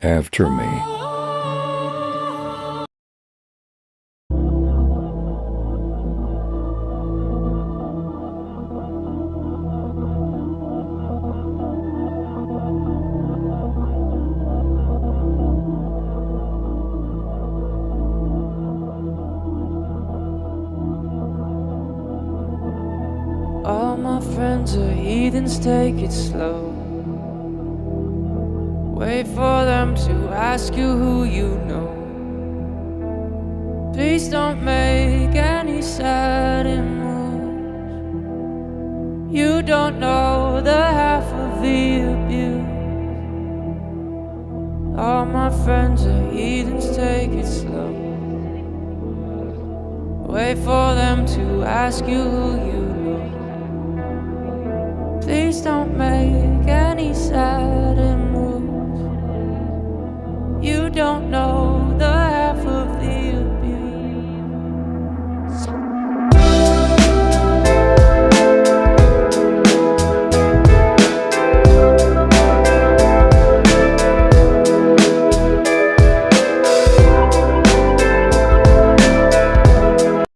after me. All my friends are heathens, take it slow. Wait for them to ask you who you know. Please don't make any sudden moves. You don't know the half of the abuse. All my friends are heathens, take it slow. Wait for them to ask you who you know. Please don't make any sudden moves. You don't know